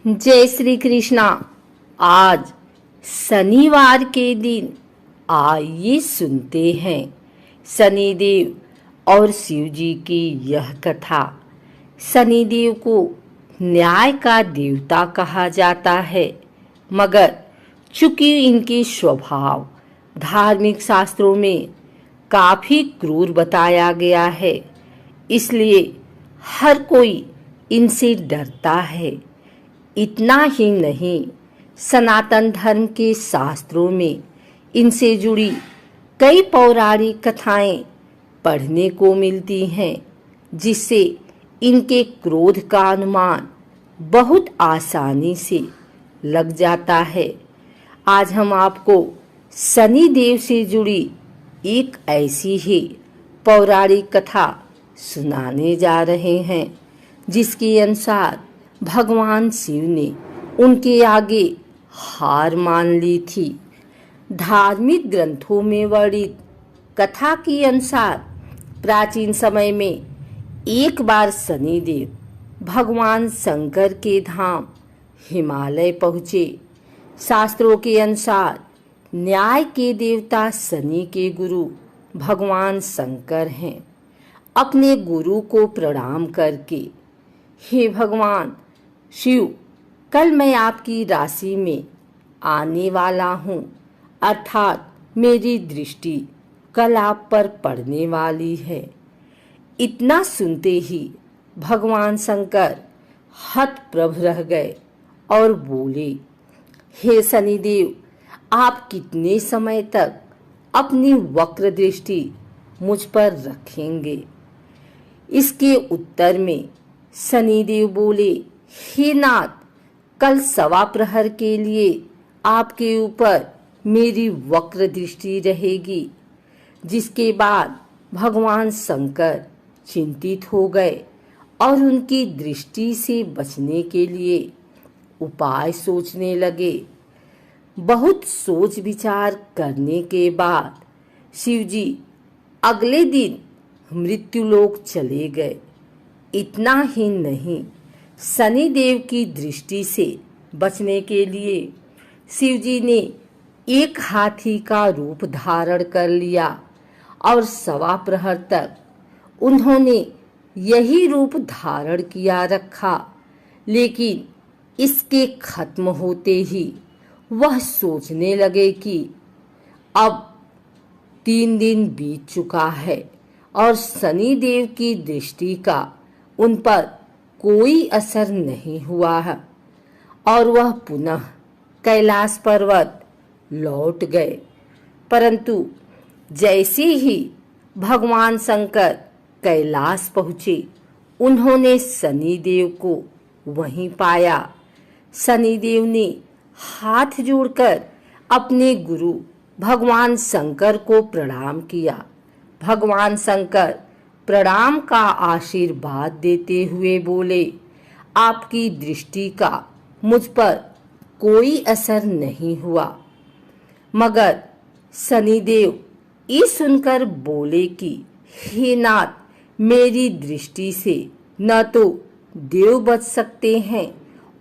जय श्री कृष्णा। आज शनिवार के दिन आइए सुनते हैं शनिदेव और शिव जी की यह कथा। शनिदेव को न्याय का देवता कहा जाता है, मगर चूंकि इनके स्वभाव धार्मिक शास्त्रों में काफी क्रूर बताया गया है, इसलिए हर कोई इनसे डरता है। इतना ही नहीं, सनातन धर्म के शास्त्रों में इनसे जुड़ी कई पौराणिक कथाएं पढ़ने को मिलती हैं, जिससे इनके क्रोध का अनुमान बहुत आसानी से लग जाता है। आज हम आपको शनि देव से जुड़ी एक ऐसी ही पौराणिक कथा सुनाने जा रहे हैं, जिसके अनुसार भगवान शिव ने उनके आगे हार मान ली थी। धार्मिक ग्रंथों में वर्णित कथा के अनुसार प्राचीन समय में एक बार शनिदेव भगवान शंकर के धाम हिमालय पहुँचे। शास्त्रों के अनुसार न्याय के देवता शनि के गुरु भगवान शंकर हैं। अपने गुरु को प्रणाम करके, हे भगवान शिव, कल मैं आपकी राशि में आने वाला हूँ, अर्थात मेरी दृष्टि कल आप पर पड़ने वाली है। इतना सुनते ही भगवान शंकर हतप्रभ रह गए और बोले, हे शनिदेव, आप कितने समय तक अपनी वक्र दृष्टि मुझ पर रखेंगे? इसके उत्तर में शनिदेव बोले, हे नाथ, कल सवा प्रहर के लिए आपके ऊपर मेरी वक्र दृष्टि रहेगी। जिसके बाद भगवान शंकर चिंतित हो गए और उनकी दृष्टि से बचने के लिए उपाय सोचने लगे। बहुत सोच विचार करने के बाद शिवजी अगले दिन मृत्युलोक चले गए। इतना ही नहीं, शनिदेव की दृष्टि से बचने के लिए शिवजी ने एक हाथी का रूप धारण कर लिया और सवा प्रहर तक उन्होंने यही रूप धारण किया रखा। लेकिन इसके खत्म होते ही वह सोचने लगे कि अब 3 दिन बीत चुका है और शनिदेव की दृष्टि का उन पर कोई असर नहीं हुआ है, और वह पुनः कैलाश पर्वत लौट गए। परंतु जैसे ही भगवान शंकर कैलाश पहुँचे, उन्होंने शनिदेव को वहीं पाया। शनिदेव ने हाथ जोड़कर अपने गुरु भगवान शंकर को प्रणाम किया। भगवान शंकर प्रणाम का आशीर्वाद देते हुए बोले, आपकी दृष्टि का मुझ पर कोई असर नहीं हुआ। मगर शनिदेव ये सुनकर बोले कि हे नाथ, मेरी दृष्टि से न तो देव बच सकते हैं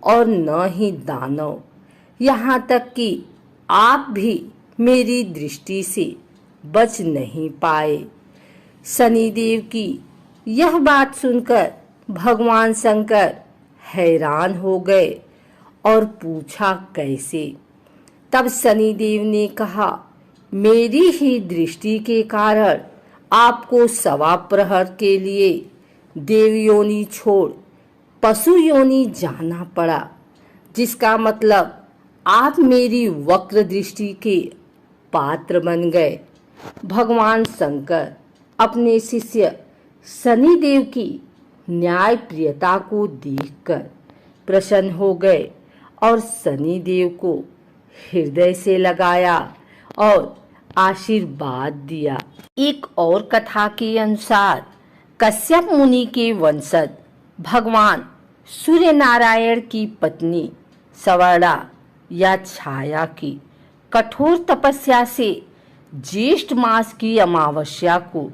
और न ही दानव, यहाँ तक कि आप भी मेरी दृष्टि से बच नहीं पाए। शनिदेव की यह बात सुनकर भगवान शंकर हैरान हो गए और पूछा, कैसे? तब शनिदेव ने कहा, मेरी ही दृष्टि के कारण आपको सवा प्रहर के लिए देव योनि छोड़ पशु योनि जाना पड़ा, जिसका मतलब आप मेरी वक्र दृष्टि के पात्र बन गए। भगवान शंकर अपने शिष्य शनिदेव की न्याय प्रियता को देखकर प्रसन्न हो गए और शनिदेव को हृदय से लगाया और आशीर्वाद दिया। एक और कथा के अनुसार कश्यप मुनि के वंशज भगवान सूर्य नारायण की पत्नी सवर्णा या छाया की कठोर तपस्या से ज्येष्ठ मास की अमावस्या को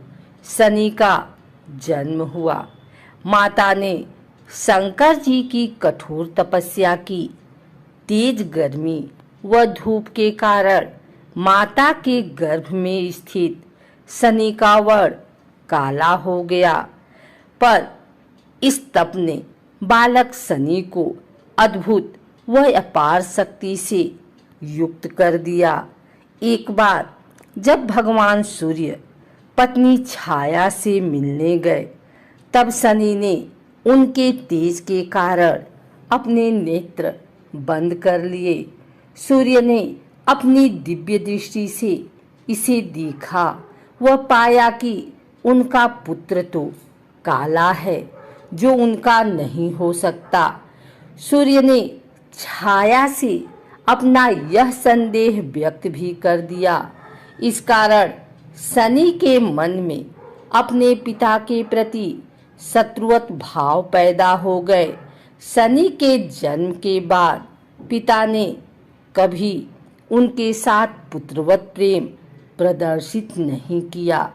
शनि का जन्म हुआ। माता ने शंकर जी की कठोर तपस्या की तेज गर्मी व धूप के कारण माता के गर्भ में स्थित शनि का वर्ण काला हो गया, पर इस तप ने बालक शनि को अद्भुत व अपार शक्ति से युक्त कर दिया। एक बार जब भगवान सूर्य पत्नी छाया से मिलने गए, तब शनि ने उनके तेज के कारण अपने नेत्र बंद कर लिए। सूर्य ने अपनी दिव्य दृष्टि से इसे देखा व पाया कि उनका पुत्र तो काला है, जो उनका नहीं हो सकता। सूर्य ने छाया से अपना यह संदेह व्यक्त भी कर दिया। इस कारण शनि के मन में अपने पिता के प्रति शत्रुवत भाव पैदा हो गए। शनि के जन्म के बाद पिता ने कभी उनके साथ पुत्रवत प्रेम प्रदर्शित नहीं किया।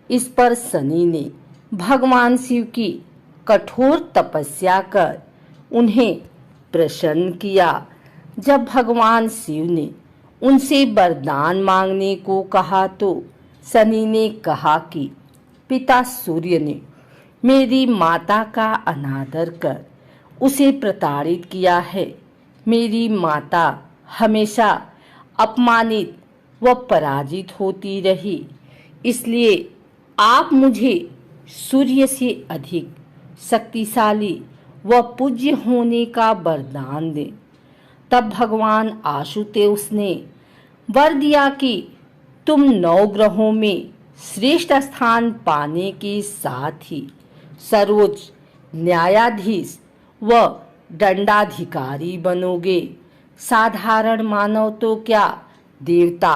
इस पर शनि ने भगवान शिव की कठोर तपस्या कर उन्हें प्रसन्न किया। जब भगवान शिव ने उनसे वरदान मांगने को कहा, तो शनि ने कहा कि पिता सूर्य ने मेरी माता का अनादर कर उसे प्रताड़ित किया है। मेरी माता हमेशा अपमानित व पराजित होती रही, इसलिए आप मुझे सूर्य से अधिक शक्तिशाली व पूज्य होने का वरदान दें। तब भगवान आशुतोष ने वर दिया कि तुम 9 ग्रहों में श्रेष्ठ स्थान पाने के साथ ही सर्वोच्च न्यायाधीश व दंडाधिकारी बनोगे। साधारण मानव तो क्या, देवता,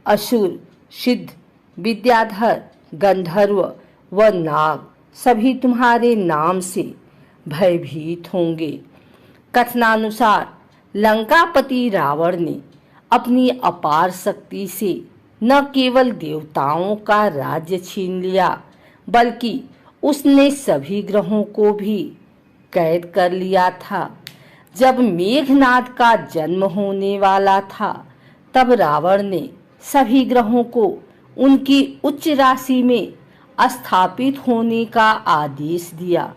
असुर, सिद्ध, विद्याधर, गंधर्व व नाग सभी तुम्हारे नाम से भयभीत होंगे। कथनानुसार लंकापति रावण ने अपनी अपार शक्ति से न केवल देवताओं का राज्य छीन लिया, बल्कि उसने सभी ग्रहों को भी कैद कर लिया था। जब मेघनाद का जन्म होने वाला था, तब रावण ने सभी ग्रहों को उनकी उच्च राशि में स्थापित होने का आदेश दिया।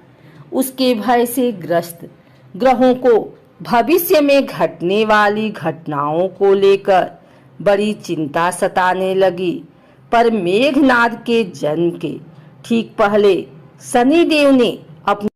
उसके भय से ग्रस्त ग्रहों को भविष्य में घटने वाली घटनाओं को लेकर बड़ी चिंता सताने लगी। पर मेघनाद के जन्म के ठीक पहले शनिदेव ने अपने